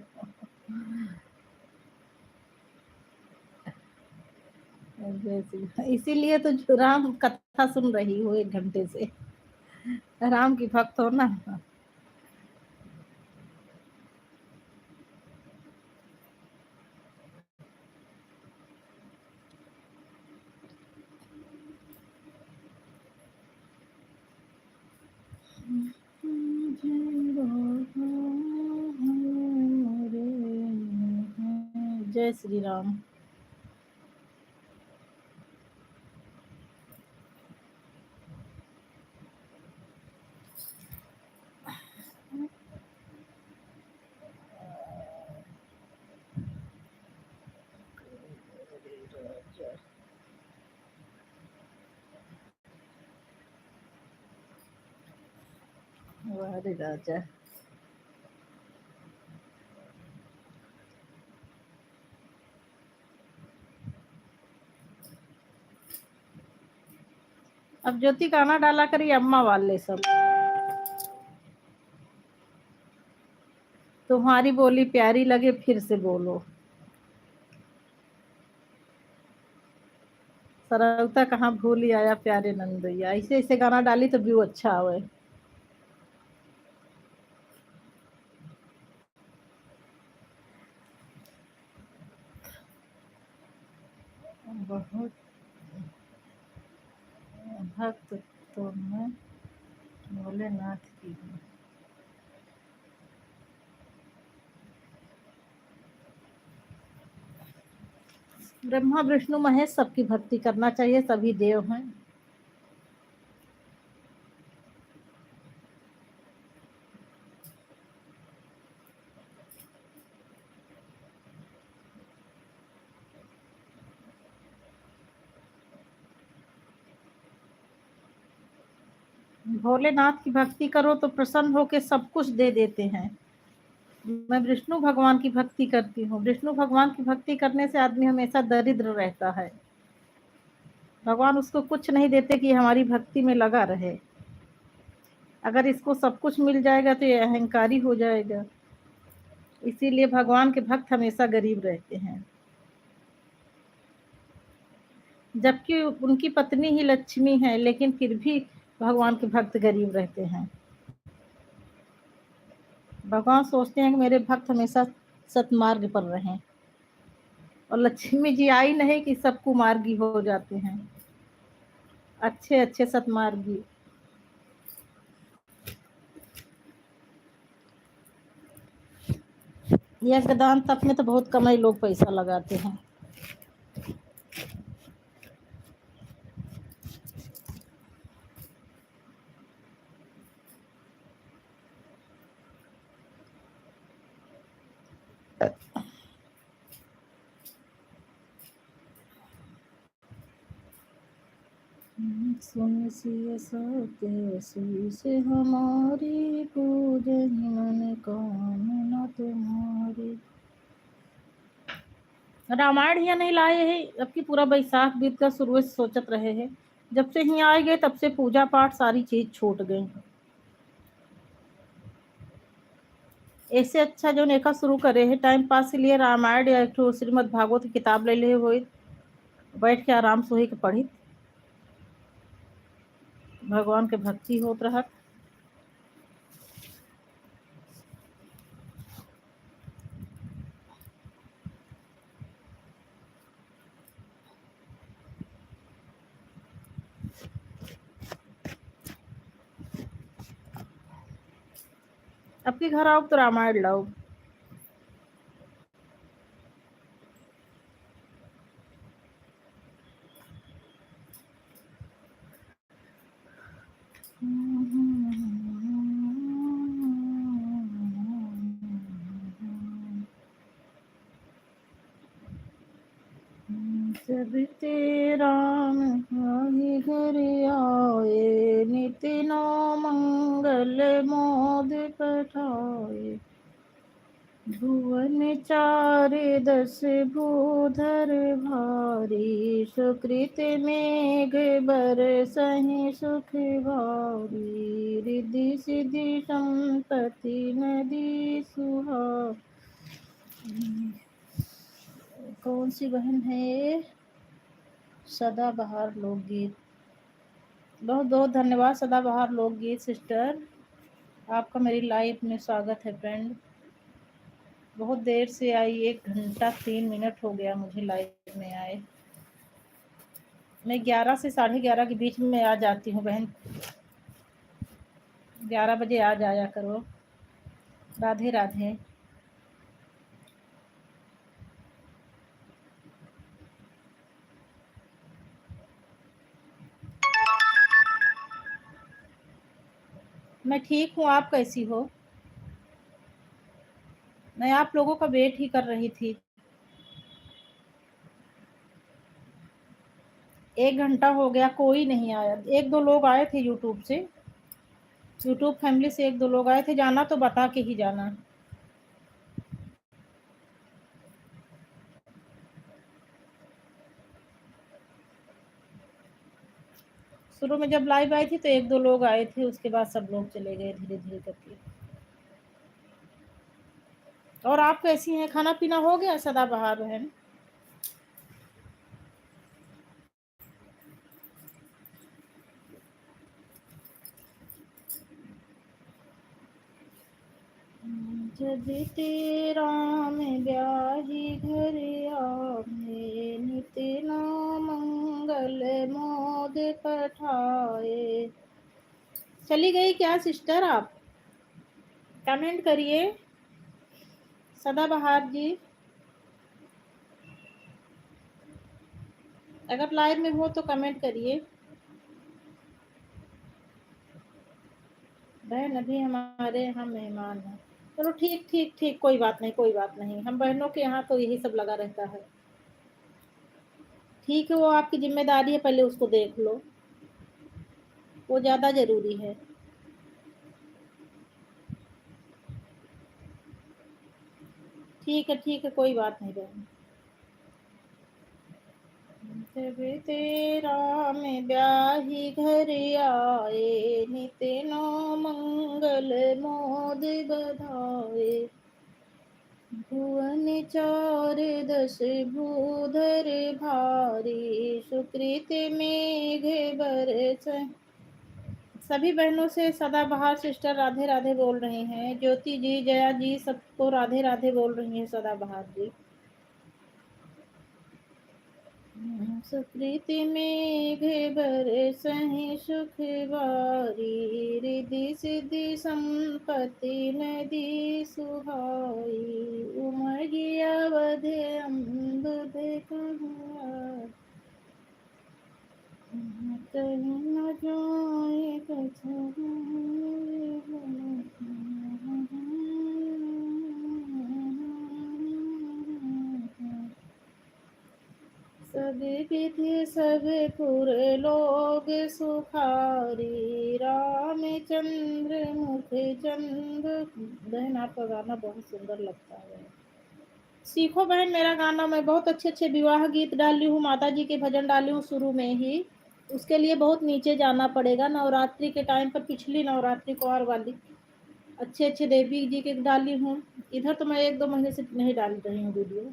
इसीलिए तो जो राम कथा सुन रही हो 1 घंटे से, राम की भक्त हो ना। जय श्री राम। वारे राजा। अब ज्योति गाना डाला करी अम्मा वाले सब। तुम्हारी बोली प्यारी लगे फिर से बोलो। सरलता कहाँ भूल ही आया प्यारे नंदैया, ऐसे ऐसे गाना डाली तो व्यू अच्छा आवे। बहुत भक्त तो मैं भोलेनाथ की हूँ। ब्रह्मा विष्णु महेश सबकी भक्ति करना चाहिए, सभी देव हैं। भोलेनाथ की भक्ति करो तो प्रसन्न होकर सब कुछ दे देते हैं। मैं विष्णु भगवान की भक्ति करती हूँ। विष्णु भगवान की भक्ति करने से आदमी हमेशा दरिद्र रहता है। भगवान उसको कुछ नहीं देते कि हमारी भक्ति में लगा रहे। अगर इसको सब कुछ मिल जाएगा तो ये अहंकारी हो जाएगा। इसीलिए भगवान के भक्त हमेशा गरीब रहते हैं, जबकि उनकी पत्नी ही लक्ष्मी है, लेकिन फिर भी भगवान के भक्त गरीब रहते हैं। भगवान सोचते हैं कि मेरे भक्त हमेशा सतमार्ग पर रहें, और लक्ष्मी जी आई नहीं कि सब कुमार्गी हो जाते हैं, अच्छे अच्छे सतमार्गी। यज्ञदान तक में तो बहुत कम ही लोग पैसा लगाते हैं। सुन सिय सत्य शीस हमारी, पूजहि मन कामना तुम्हारी। रामायण यहाँ नहीं लाए हैं, अब की पूरा बैसाख बीत का शुरू से सोचत रहे हैं। जब से यहाँ आए गए तब से पूजा पाठ सारी चीज छूट गई। ऐसे अच्छा जो नेका शुरू करे है टाइम पास के लिए रामायण या एक ठो श्रीमद् भागवत की किताब ले ले हो, बैठ के आराम से के पढ़ी, भगवान के भक्ति होत रहत। अब के घर आओ तो रामायण लाओ। जब ते राम आई घर आए, नित्य नो मंगल मोद पठाए। भुवन चार दस भूधर भारी, सुकृत मेघ बरसहि सुख भारी। रिद्धि सिद्धि संपत्ति नदी सुहाई। कौन सी बहन है? सदाबहार लोकगीत। बहुत बहुत धन्यवाद सदाबहार लोकगीत सिस्टर, आपका मेरी लाइफ में स्वागत है फ्रेंड। बहुत देर से आई, 1 घंटा 3 मिनट हो गया मुझे लाइव में आए। मैं 11 से 11:30 के बीच में आ जाती हूँ बहन, 11 बजे आ जाया करो। राधे राधे। मैं ठीक हूँ, आप कैसी हो? मैं आप लोगों का वेट ही कर रही थी। 1 घंटा हो गया, कोई नहीं आया। 1-2 लोग आए थे यूट्यूब से, यूट्यूब फैमिली से 1-2 लोग आए थे। जाना तो बता के ही जाना। शुरू में जब लाइव आई थी तो 1-2 लोग आए थे, उसके बाद सब लोग चले गए धीरे धीरे करके। और आप कैसी हैं? खाना पीना हो गया सदाबहार बहन? जब ते राम ब्याही घर आए, नित नो मंगल मोद पठाए। चली गई क्या सिस्टर आप? कमेंट करिए सदाबहार जी, अगर लाइव में हो तो कमेंट करिए। बहन अभी हमारे यहाँ मेहमान है। चलो ठीक ठीक ठीक, कोई बात नहीं कोई बात नहीं, हम बहनों के यहाँ तो यही सब लगा रहता है। ठीक है, वो आपकी जिम्मेदारी है, पहले उसको देख लो, वो ज़्यादा ज़रूरी है। ठीक है, कोई बात नहीं बहन। जब ते राम ब्याही घर आए, नित नो मंगल मोद बधाए। भुवन चार दस भूधर भारी, सुकृत मेघ बरस। सभी बहनों से सदाबहार सिस्टर राधे राधे बोल रही हैं। ज्योति जी, जया जी, सबको राधे राधे बोल रही हैं सदाबहार जी। सुकृत मेघ बरसहि सुख बारी, रिद्धि सिद्धि संपत्ति नदी सुहाई। उमगी अवध अम्बुध कहुआ, कहीं न जाए कछुआ। सब विधि सब पुर लोग सुखारी, रामचंद्र मुख चंद। बहन आपका गाना बहुत सुंदर लगता है। सीखो बहन मेरा गाना। मैं बहुत अच्छे अच्छे विवाह गीत डाली हूँ, माता जी के भजन डाली हूँ शुरू में ही। उसके लिए बहुत नीचे जाना पड़ेगा। नवरात्रि के टाइम पर, पिछली नवरात्रि को और वाली अच्छे अच्छे देवी जी के डाली हूँ। इधर तो मैं 1-2 महीने से नहीं डाल रही हूँ वीडियो।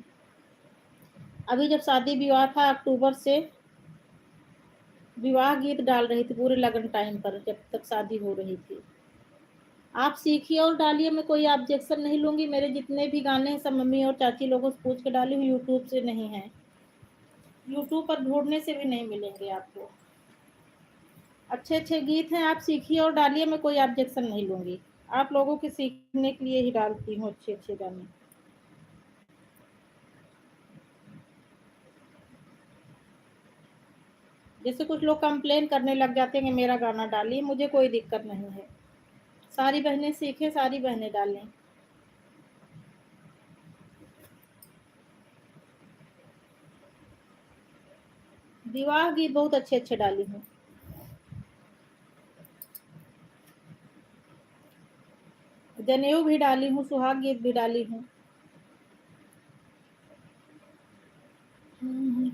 अभी जब शादी विवाह था, अक्टूबर से विवाह गीत डाल रही थी पूरे लगन टाइम पर, जब तक शादी हो रही थी। आप सीखिए और डालिए, मैं कोई ऑब्जेक्शन नहीं लूंगी। मेरे जितने भी गाने हैं सब मम्मी और चाची लोगों से पूछ के डाली हूँ, यूट्यूब से नहीं है। यूट्यूब पर ढूंढने से भी नहीं मिलेंगे आपको। अच्छे अच्छे गीत हैं, आप सीखिए और डालिए, मैं कोई ऑब्जेक्शन नहीं लूंगी। आप लोगों के सीखने के लिए ही डालती हूँ अच्छे अच्छे गाने। जैसे कुछ लोग कंप्लेन करने लग जाते हैं कि मेरा गाना डालिए, मुझे कोई दिक्कत नहीं है। सारी बहनें सीखें, सारी बहनें डालें। विवाह गीत बहुत अच्छे अच्छे डाली हूँ। जनेऊ भी डाली हूँ, सुहाग गीत भी डाली हूँ।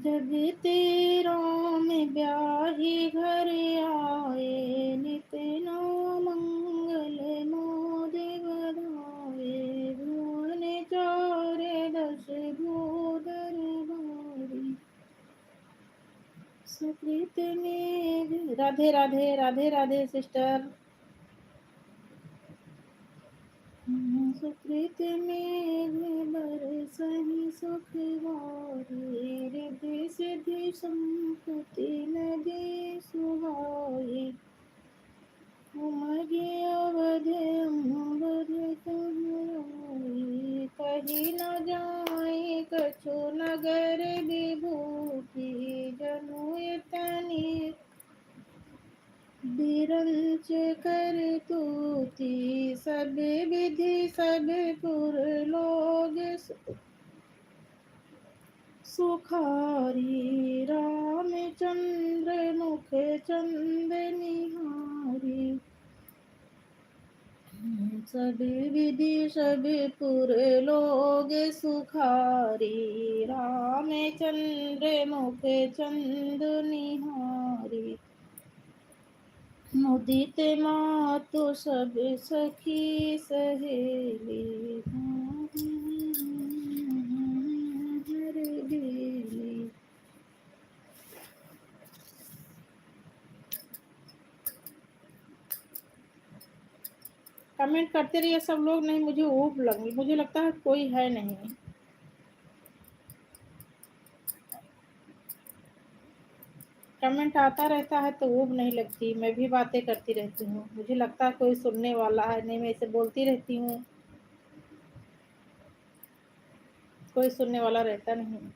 जब तेरा में ब्याही घर आए, नित नौ मंगल मोद बधाए, भुवन चारे 10 भूधर भारी, सुकृत में। राधे राधे राधे राधे सिस्टर। सुकृत मेघ बरसहि सुख वारी, रिद्धि सिद्धि संपत्ति नदी सुहाई, उमगे अवध अम्बद कहलाई, कही न जाए कछु नगर विभूति, जनु तनि बिरंच कर तूती, सब विधि सब पुर लोग सुखारी, रामचंद्र मुख चंद निहारी, सब विधि सब पुर लोग सुखारी, रामचंद्र मुख चंद निहारी, मुदित मातु सब सखी सहेली, हर बेली। कमेंट करते रहिए सब लोग। नहीं, मुझे ऊब लगी, मुझे लगता है कोई है नहीं। कमेंट आता रहता है तो ऊब नहीं लगती। मैं भी बातें करती रहती हूँ, मुझे लगता है कोई सुनने वाला है नहीं। मैं इसे बोलती रहती हूँ, कोई सुनने वाला रहता नहीं।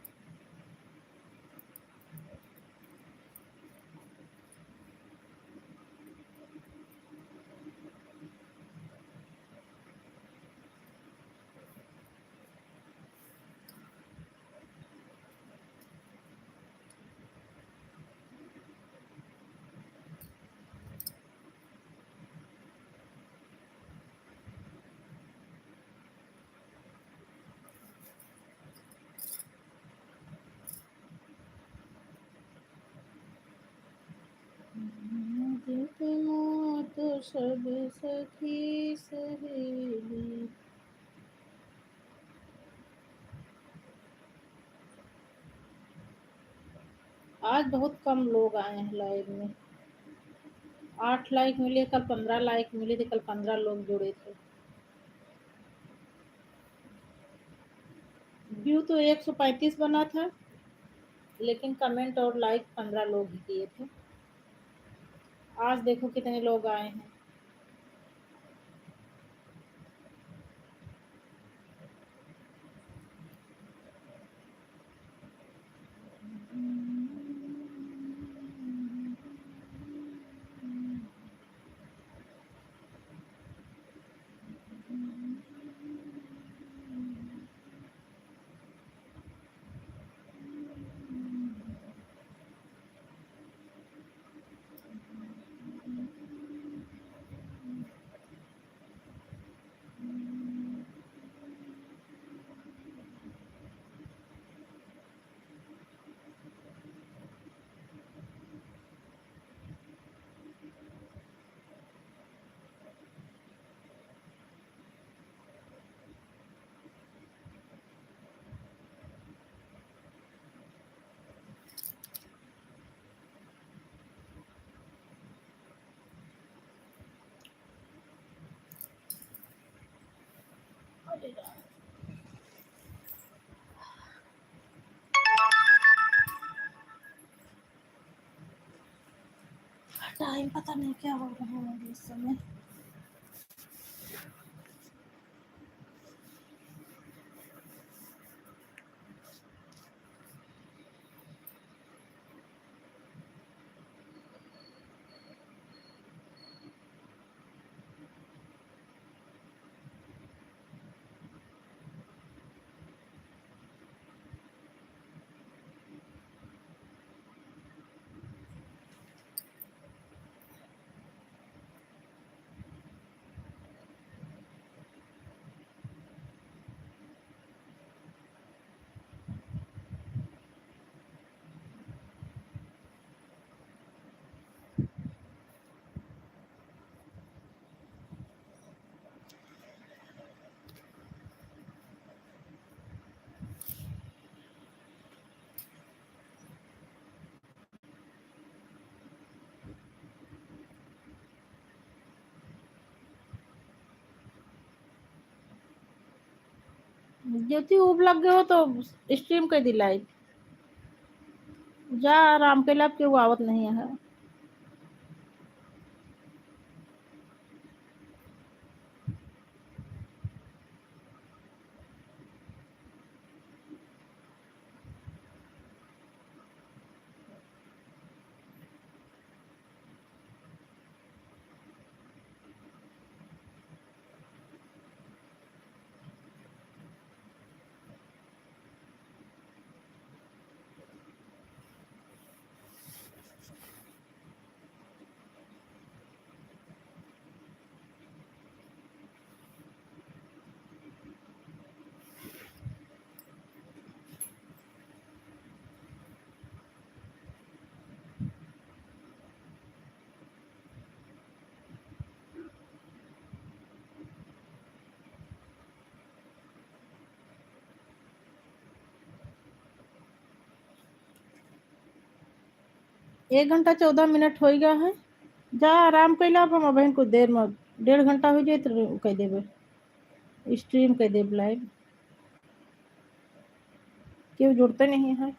मुदित मातु सब सखी सहेली। आज बहुत कम लोग आए हैं लाइव में। 8 लाइक मिले, कल 15 लाइक मिले थे, कल 15 लोग जुड़े थे। व्यू तो 135 बना था, लेकिन कमेंट और लाइक 15 लोग ही किए थे। आज देखो कितने लोग आए हैं। अरे यार, टाइम पता नहीं क्या हो रहा है इस समय। ज्योति ऊब लग गए हो तो स्ट्रीम कर दी लाइव। जा आराम के लब के वो आवत नहीं है। एक घंटा 14 मिनट हो गया है। जा आराम कैला हम बहन कुछ देर में 1.5 घंटा हो जाए तो कह देवे स्ट्रीम कर देव लाइव। क्यों जुड़ते नहीं है।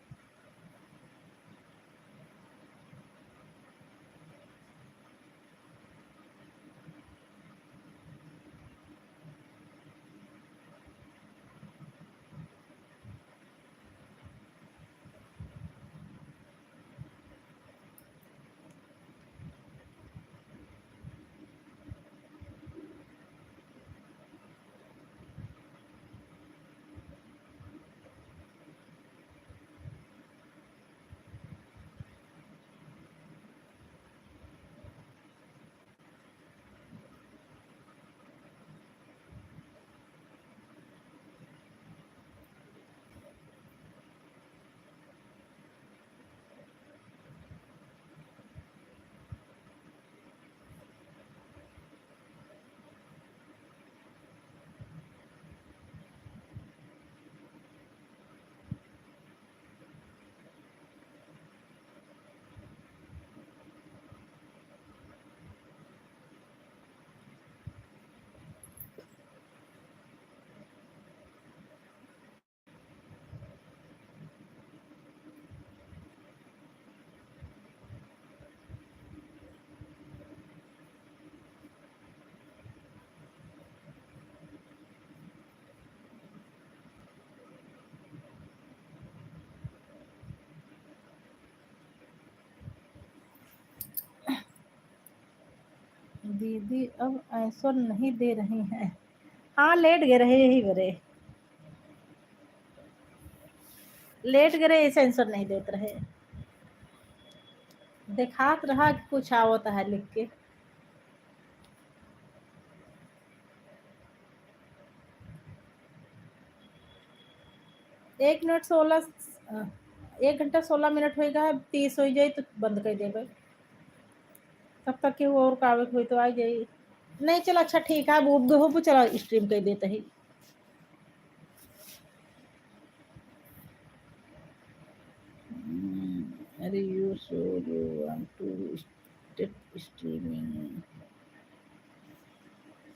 दीदी अब ऐसा नहीं दे रही हैं। हाँ लेट गए रहे यही करे। लेट गए ऐसे आंसर नहीं देते रहे। दिखात रहा कि कुछ आवता है लिख के। 1 घंटा 16 मिनट होगा 30 हो जाए तो बंद कर देवे। तब तक के वो और कागज हुई तो आ जाए। नहीं चल अच्छा ठीक है अब हो चला स्ट्रीम कर देते ही। अरे you so you want to start streaming.